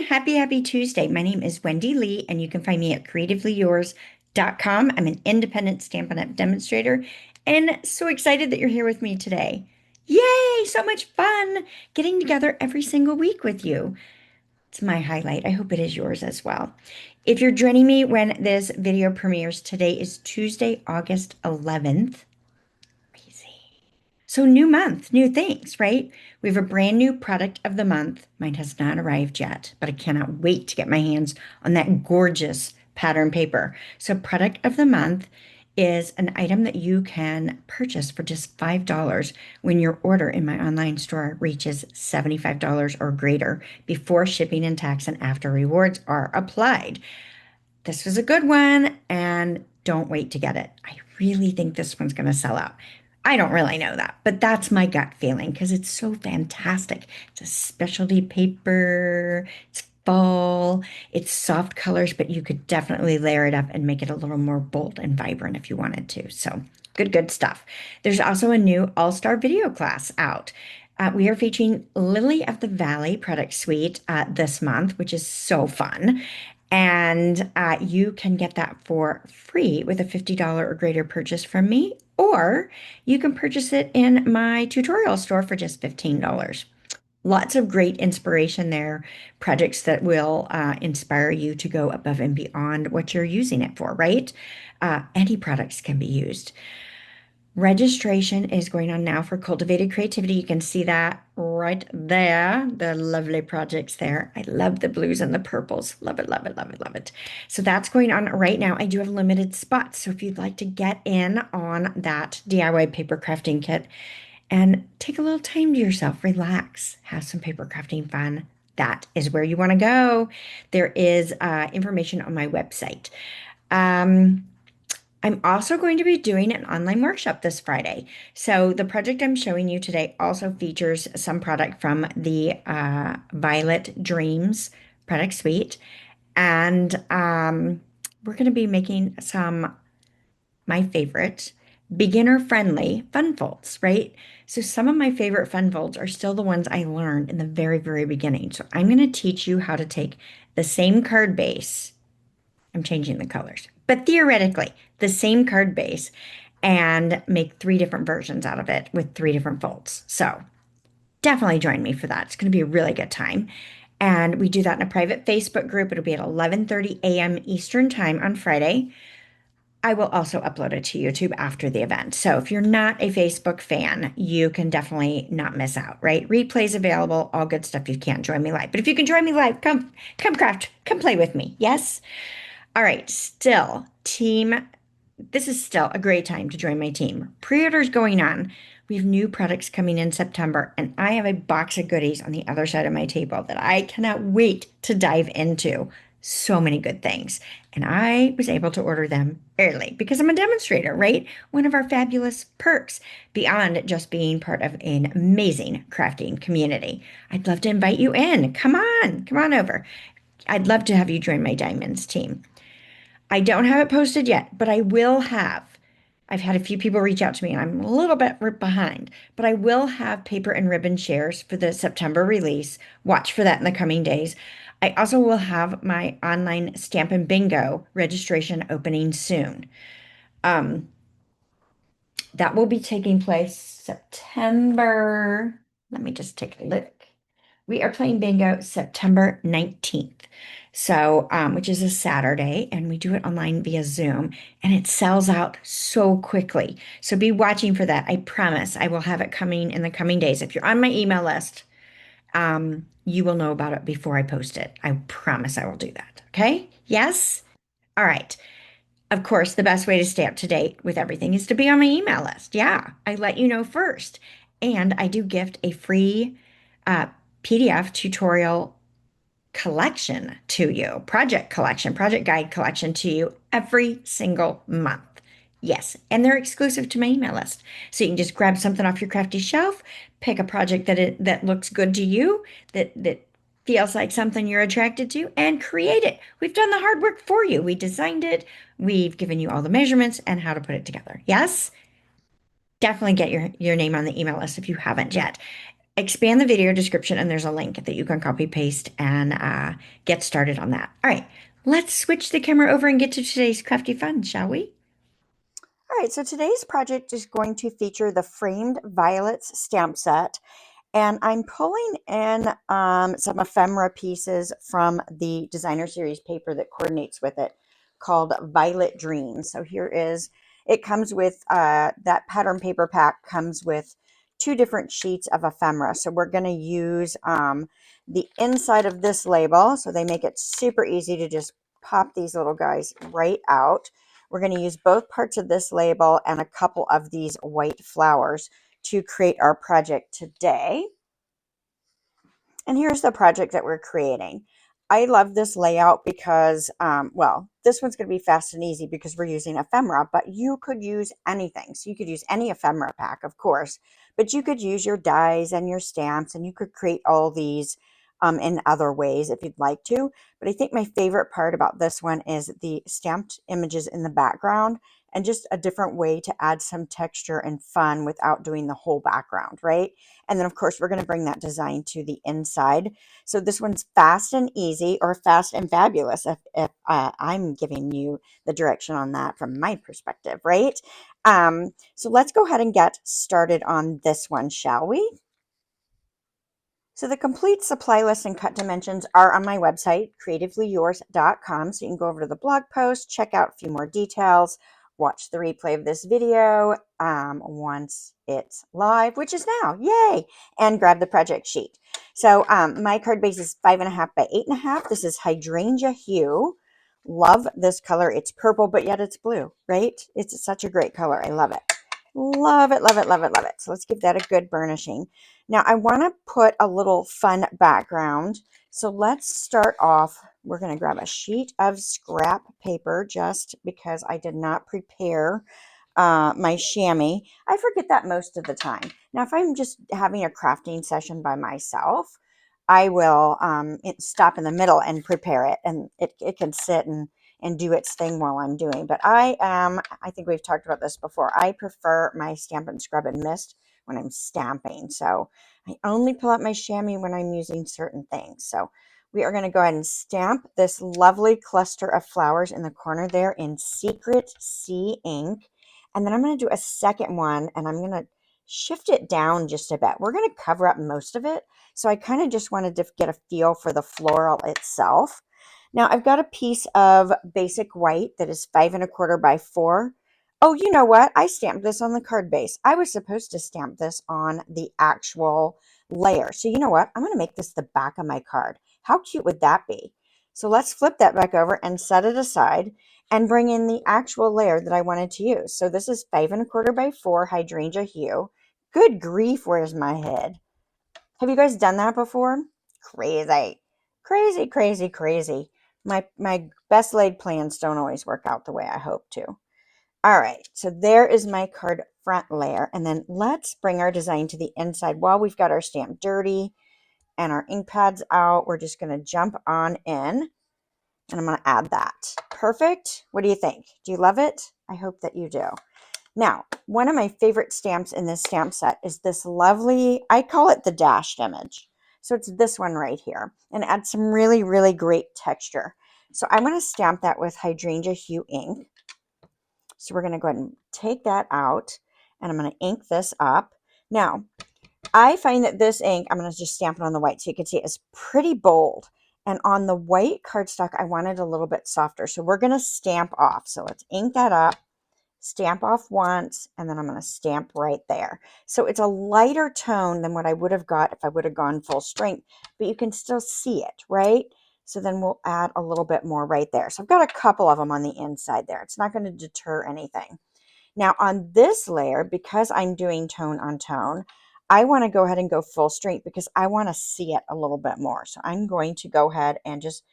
everyone. Happy Tuesday. My name is Wendy Lee, and you can find me at CreativeLeeYours.com. I'm an independent Stampin' Up! Demonstrator, and so excited that you're here with me today. Yay! So much fun getting together every single week with you. It's my highlight. I hope it is yours as well. If you're joining me when this video premieres, today is Tuesday, August 11th. Crazy. So, new month, new things, right? We have a brand new product of the month. Mine has not arrived yet, but I cannot wait to get my hands on that gorgeous pattern paper. So, product of the month is an item that you can purchase for just $5 when your order in my online store reaches $75 or greater before shipping and tax and after rewards are applied. This was a good one, and don't wait to get it. I really think this one's going to sell out. I don't really know that, but that's my gut feeling because it's so fantastic. It's a specialty paper, it's fall, it's soft colors, but you could definitely layer it up and make it a little more bold and vibrant if you wanted to. So good stuff. There's also a new all-star video class out. We are featuring Lily of the Valley product suite this month, which is so fun. And you can get that for free with a $50 or greater purchase from me, or you can purchase it in my tutorial store for just $15. Lots of great inspiration there, projects that will inspire you to go above and beyond what you're using it for, right? Any products can be used. Registration is going on now for Cultivated Creativity. You can see that right there, the lovely projects there. I love the blues and the purples. Love it, love it, love it, love it. So that's going on right now. I do have limited spots. So if you'd like to get in on that DIY paper crafting kit and take a little time to yourself, relax, have some paper crafting fun, that is where you want to go. There is information on my website. I'm also going to be doing an online workshop this Friday. So the project I'm showing you today also features some product from the Violet Dreams product suite. And we're going to be making some, my favorite, beginner-friendly fun folds, right? So some of my favorite fun folds are still the ones I learned in the very beginning. So I'm going to teach you how to take the same card base. I'm changing the colors, but theoretically, the same card base and make three different versions out of it with three different folds. So definitely join me for that. It's going to be a really good time. And we do that in a private Facebook group. It'll be at 11:30 a.m. Eastern time on Friday. I will also upload it to YouTube after the event. So if you're not a Facebook fan, you can definitely not miss out, right? Replays available, all good stuff. You can't join me live. But if you can join me live, come craft, come play with me. Yes? All right, still, team, this is still a great time to join my team. Pre-orders going on. We have new products coming in September, and I have a box of goodies on the other side of my table that I cannot wait to dive into. So many good things. And I was able to order them early because I'm a demonstrator, right? One of our fabulous perks beyond just being part of an amazing crafting community. I'd love to invite you in. Come on over. I'd love to have you join my Diamonds team. I don't have it posted yet, but I will have. I've had a few people reach out to me and I'm a little bit behind, but I will have paper and ribbon shares for the September release. Watch for that in the coming days. I also will have my online Stampin' Bingo registration opening soon. Um, that will be taking place September. Let me just take a look. We are playing bingo September 19th. So, which is a Saturday, and we do it online via Zoom, and it sells out so quickly. So be watching for that. I promise I will have it coming in the coming days. If you're on my email list, you will know about it before I post it. I promise I will do that. Okay? Yes? All right. Of course, the best way to stay up to date with everything is to be on my email list. Yeah, I let you know first. And I do gift a free uh, PDF tutorial collection to you, project collection, project guide collection to you every single month. Yes, and they're exclusive to my email list. So you can just grab something off your crafty shelf, pick a project that looks good to you, that feels like something you're attracted to, and create it. We've done the hard work for you. We designed it. We've given you all the measurements and how to put it together. Yes? Definitely get your name on the email list if you haven't yet. expand the video description and there's a link that you can copy paste and get started on that. All right, let's switch the camera over and get to today's crafty fun, shall we? All right, so today's project is going to feature the framed violets stamp set. And I'm pulling in some ephemera pieces from the designer series paper that coordinates with it called Violet Dreams. So here is, it comes with, that pattern paper pack comes with 2 different sheets of ephemera. So we're going to use the inside of this label. So they make it super easy to just pop these little guys right out. We're going to use both parts of this label and a couple of these white flowers to create our project today. And here's the project that we're creating. I love this layout because, well, this one's going to be fast and easy because we're using ephemera, but you could use anything. So you could use any ephemera pack, of course, but you could use your dies and your stamps, and you could create all these in other ways if you'd like to. But I think my favorite part about this one is the stamped images in the background and just a different way to add some texture and fun without doing the whole background, right? And then, of course, we're going to bring that design to the inside. So this one's fast and easy, or fast and fabulous if I'm giving you the direction on that from my perspective, right? So let's go ahead and get started on this one, shall we? So the complete supply list and cut dimensions are on my website, CreativeLeeYours.com. So you can go over to the blog post, check out a few more details, watch the replay of this video once it's live, which is now, yay, and grab the project sheet. So my card base is 5.5 by 8.5. This is hydrangea hue. Love this color. It's purple, but yet it's blue, right? It's such a great color. I love it. Love it, love it, love it, love it. So let's give that a good burnishing. Now I want to put a little fun background. So let's start off. We're going to grab a sheet of scrap paper just because I did not prepare my chamois. I forget that most of the time. Now, if I'm just having a crafting session by myself, I will stop in the middle and prepare it, and it can sit and do its thing while I'm doing. But I think we've talked about this before, I prefer my Stamp and Scrub and Mist when I'm stamping. So I only pull out my chamois when I'm using certain things. So we are going to go ahead and stamp this lovely cluster of flowers in the corner there in Secret Sea ink. And then I'm going to do a second one, and I'm going to shift it down just a bit. We're going to cover up most of it. So I kind of just wanted to get a feel for the floral itself. Now I've got a piece of basic white that is 5.25 by 4. Oh, you know what? I stamped this on the card base. I was supposed to stamp this on the actual layer. So you know what? I'm going to make this the back of my card. How cute would that be? So let's flip that back over and set it aside and bring in the actual layer that I wanted to use. So this is 5.25 by 4 hydrangea hue. Good grief, where's my head? Have you guys done that before? Crazy, crazy, crazy, crazy. My best laid plans don't always work out the way I hope to. All right, so there is my card front layer. And then let's bring our design to the inside. While we've got our stamp dirty and our ink pads out, we're just going to jump on in. And I'm going to add that. Perfect. What do you think? Do you love it? I hope that you do. Now, one of my favorite stamps in this stamp set is this lovely, I call it the dashed image. So it's this one right here, and adds some really, really great texture. So I'm going to stamp that with hydrangea hue ink. So we're going to go ahead and take that out, and I'm going to ink this up. Now, I find that this ink, I'm going to just stamp it on the white so you can see it's pretty bold. And on the white cardstock, I want it a little bit softer. So we're going to stamp off. So let's ink that up, stamp off once, and then I'm going to stamp right there. So it's a lighter tone than what I would have got if I would have gone full strength, but you can still see it, right? So then we'll add a little bit more right there. So I've got a couple of them on the inside there. It's not going to deter anything. Now on this layer, because I'm doing tone on tone, I want to go ahead and go full strength because I want to see it a little bit more. So I'm going to go ahead and just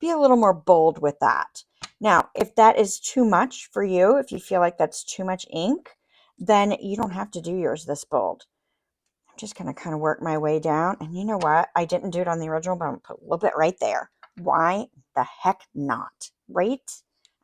be a little more bold with that. Now, if that is too much for you, if you feel like that's too much ink, then you don't have to do yours this bold. I'm just going to kind of work my way down. And you know what? I didn't do it on the original, but I'm going to put a little bit right there. Why the heck not? Right?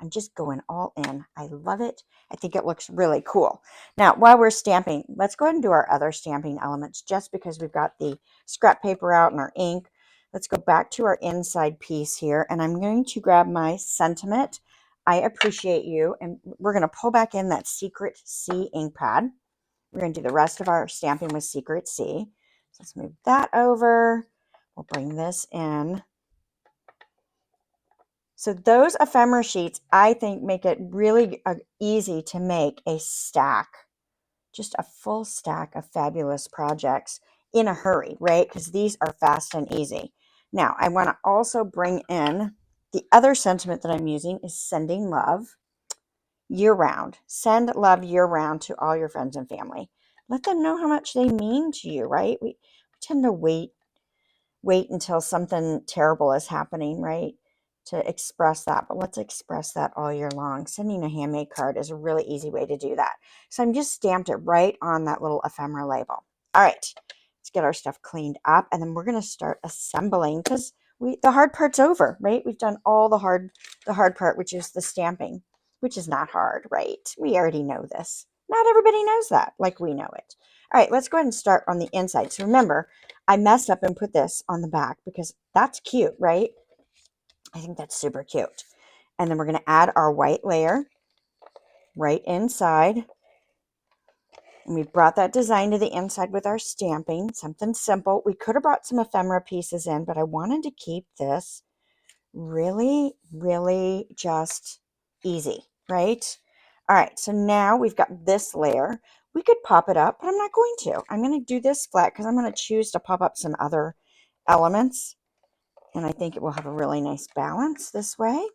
I'm just going all in. I love it. I think it looks really cool. Now, while we're stamping, let's go ahead and do our other stamping elements just because we've got the scrap paper out and our ink. Let's go back to our inside piece here, and I'm going to grab my sentiment. I appreciate you, and we're going to pull back in that Secret C ink pad. We're going to do the rest of our stamping with Secret C. So let's move that over. We'll bring this in. So those ephemera sheets, I think, make it really easy to make a stack, just a full stack of fabulous projects in a hurry, right? Because these are fast and easy. Now, I want to also bring in the other sentiment that I'm using is sending love year-round. Send love year-round to all your friends and family. Let them know how much they mean to you, right? We tend to wait until something terrible is happening, right, to express that. But let's express that all year long. Sending a handmade card is a really easy way to do that. So I'm just stamped it right on that little ephemera label. All right, let's get our stuff cleaned up, and then we're going to start assembling because the hard part's over, right? We've done all the hard part, which is the stamping, which is not hard, right? We already know this. Not everybody knows that like we know it. All right, let's go ahead and start on the inside. So remember, I messed up and put this on the back because that's cute, right? I think that's super cute. And then we're going to add our white layer right inside. And we brought that design to the inside with our stamping, something simple. We could have brought some ephemera pieces in, but I wanted to keep this really, really just easy, right? All right, so now we've got this layer. We could pop it up, but I'm not going to. I'm going to do this flat because I'm going to choose to pop up some other elements. And I think it will have a really nice balance this way.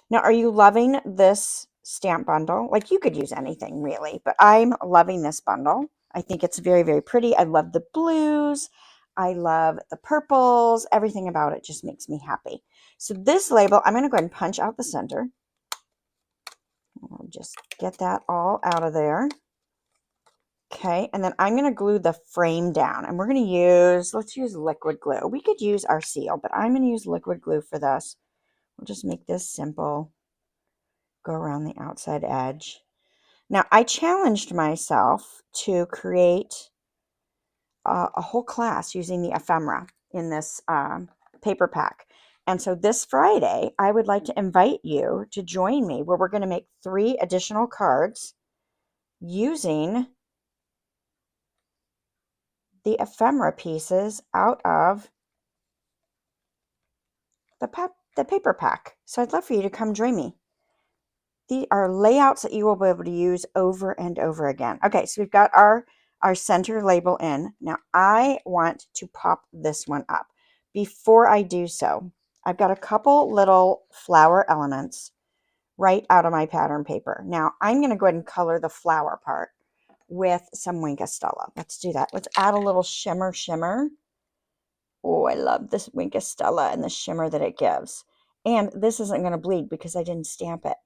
Now, are you loving this stamp bundle? Like, you could use anything really, but I'm loving this bundle. I think it's very, very pretty. I love the blues. I love the purples. Everything about it just makes me happy. So this label, I'm going to go ahead and punch out the center. I'll just get that all out of there. Okay, and then I'm going to glue the frame down, and we're going to let's use liquid glue. We could use our seal, but I'm going to use liquid glue for this. We'll just make this simple. Go around the outside edge. Now, I challenged myself to create a whole class using the ephemera in this paper pack. And so this Friday, I would like to invite you to join me where we're going to make 3 additional cards using the ephemera pieces out of the paper pack. So I'd love for you to come join me. These are layouts that you will be able to use over and over again. Okay, so we've got our center label in. Now I want to pop this one up. Before I do so, I've got a couple little flower elements right out of my pattern paper. Now I'm going to go ahead and color the flower part with some Wink Stella. Let's do that. Let's add a little shimmer. Oh, I love this Wink Stella and the shimmer that it gives. And this isn't going to bleed because I didn't stamp it.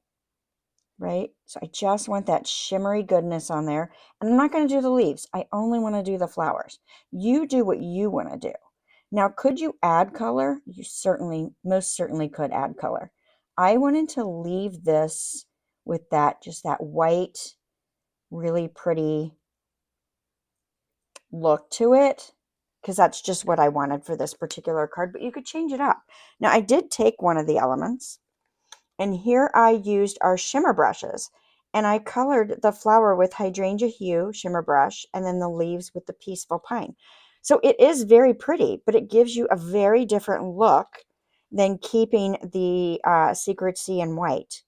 Right? So I just want that shimmery goodness on there. And I'm not going to do the leaves. I only want to do the flowers. You do what you want to do. Now, could you add color? You most certainly could add color. I wanted to leave this with just that white, really pretty look to it, because that's just what I wanted for this particular card, but you could change it up. Now, I did take one of the elements, and here I used our shimmer brushes, and I colored the flower with Hydrangea Hue shimmer brush, and then the leaves with the Peaceful Pine. So it is very pretty, but it gives you a very different look than keeping the Secret C in white.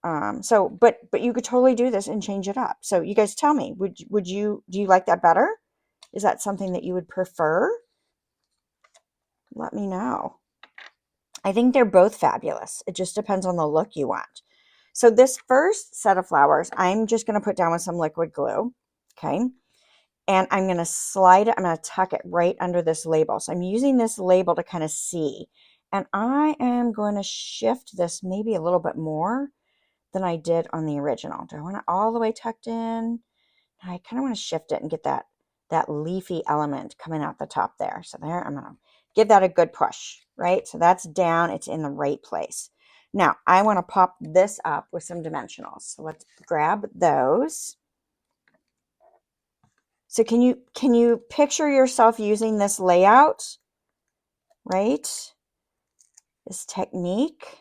But you could totally do this and change it up. So you guys tell me, do you like that better? Is that something that you would prefer? Let me know. I think they're both fabulous. It just depends on the look you want. So this first set of flowers, I'm just going to put down with some liquid glue. Okay. And I'm going to slide it. I'm going to tuck it right under this label. So I'm using this label to kind of see. And I am going to shift this maybe a little bit more than I did on the original. Do I want it all the way tucked in? I kind of want to shift it and get that leafy element coming out the top there. So there, I'm going to give that a good push, right? So that's down. It's in the right place. Now I want to pop this up with some dimensionals. So let's grab those. So can you picture yourself using this layout, right? This technique?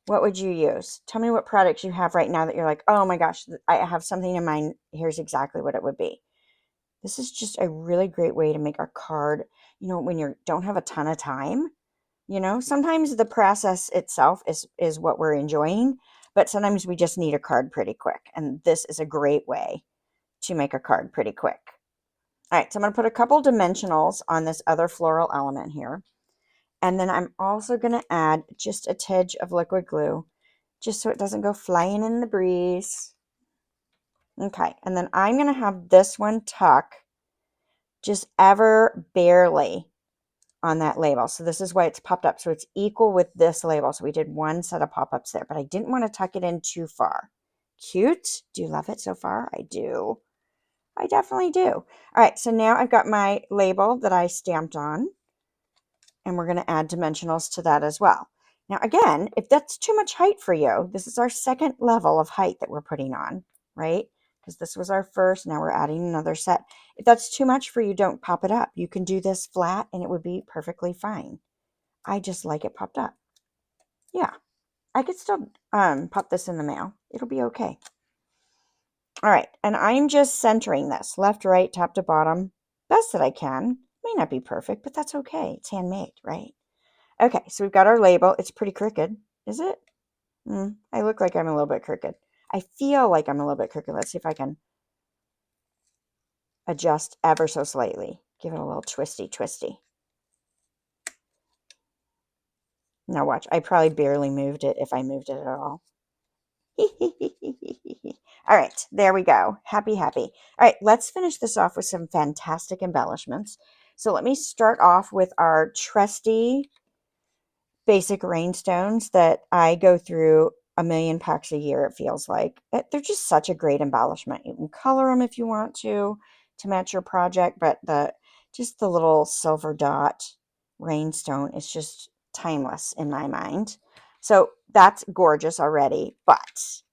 What would you use? Tell me what products you have right now that you're like, oh my gosh, I have something in mind. Here's exactly what it would be. This is just a really great way to make a card, you know, when you don't have a ton of time. You know, sometimes the process itself is what we're enjoying, but sometimes we just need a card pretty quick. And this is a great way to make a card pretty quick. All right, so I'm going to put a couple dimensionals on this other floral element here. And then I'm also going to add just a tidge of liquid glue, just so it doesn't go flying in the breeze. Okay, and then I'm going to have this one tuck just ever barely on that label. So this is why it's popped up. So it's equal with this label. So we did one set of pop-ups there, but I didn't want to tuck it in too far. Cute. Do you love it so far? I do. I definitely do. All right, so now I've got my label that I stamped on, and we're going to add dimensionals to that as well. Now, again, if that's too much height for you, this is our second level of height that we're putting on, right? Because this was our first, now we're adding another set. If that's too much for you, don't pop it up. You can do this flat and it would be perfectly fine. I just like it popped up. Yeah, I could still pop this in the mail. It'll be okay. All right, and I'm just centering this left, right, top to bottom, best that I can. May not be perfect, but that's okay. It's handmade, right? Okay, so we've got our label. It's pretty crooked, is it? I look like I'm a little bit crooked. I feel like I'm a little bit crooked. Let's see if I can adjust ever so slightly. Give it a little twisty, twisty. Now watch, I probably barely moved it if I moved it at all. All right, there we go. Happy, happy. All right, let's finish this off with some fantastic embellishments. So let me start off with our trusty basic rhinestones that I go through a million packs a year, it feels like. They're just such a great embellishment. You can color them if you want to match your project, but just the little silver dot rhinestone is just timeless in my mind. So that's gorgeous already, but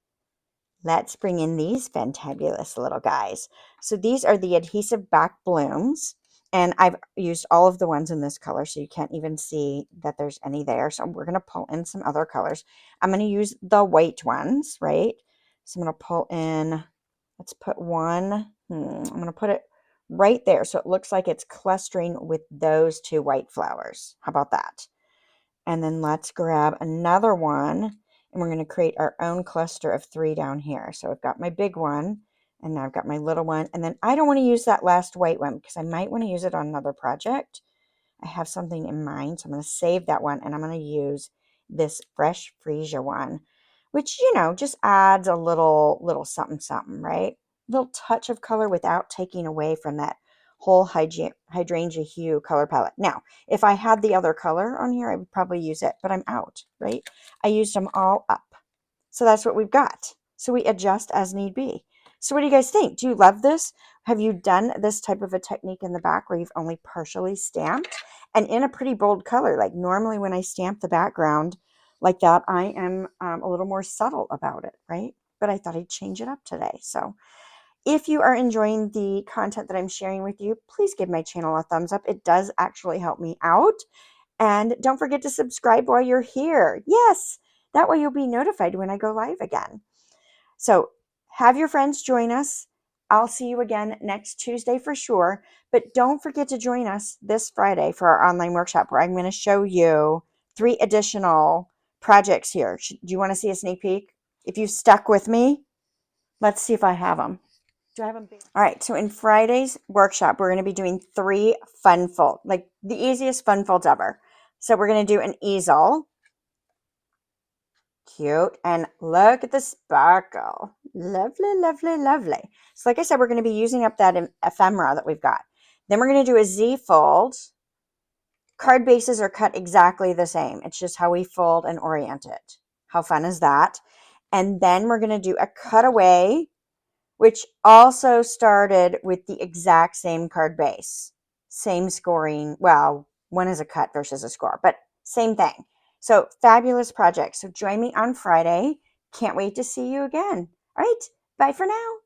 let's bring in these fantabulous little guys. So these are the adhesive back blooms, and I've used all of the ones in this color, so you can't even see that there's any there. So we're going to pull in some other colors. I'm going to use the white ones, right? So I'm going to pull in, let's put one, I'm going to put it right there so it looks like it's clustering with those two white flowers. How about that? And then let's grab another one, and we're going to create our own cluster of 3 down here. So I've got my big one, and now I've got my little one. And then I don't want to use that last white one because I might want to use it on another project. I have something in mind, so I'm going to save that one, and I'm going to use this fresh freesia one, which, you know, just adds a little something something, right? Little touch of color without taking away from that whole hydrangea hue color palette. Now, if I had the other color on here, I would probably use it, but I'm out, right? I used them all up. So that's what we've got. So we adjust as need be. So what do you guys think? Do you love this? Have you done this type of a technique in the back where you've only partially stamped and in a pretty bold color? Like normally when I stamp the background like that, I am a little more subtle about it, right? But I thought I'd change it up today. So if you are enjoying the content that I'm sharing with you, please give my channel a thumbs up. It does actually help me out. And don't forget to subscribe while you're here. Yes, that way you'll be notified when I go live again. So have your friends join us. I'll see you again next Tuesday for sure. But don't forget to join us this Friday for our online workshop where I'm going to show you 3 additional projects here. Do you want to see a sneak peek? If you stuck with me, let's see if I have them. Do I have them? All right, so in Friday's workshop, we're going to be doing 3 fun fold, like the easiest fun folds ever. So we're going to do an easel. Cute. And look at the sparkle. Lovely, lovely, lovely. So like I said, we're going to be using up that ephemera that we've got. Then we're going to do a Z fold. Card bases are cut exactly the same. It's just how we fold and orient it. How fun is that? And then we're going to do a cutaway, which also started with the exact same card base. Same scoring. Well, one is a cut versus a score, but same thing. So fabulous project. So join me on Friday. Can't wait to see you again. All right. Bye for now.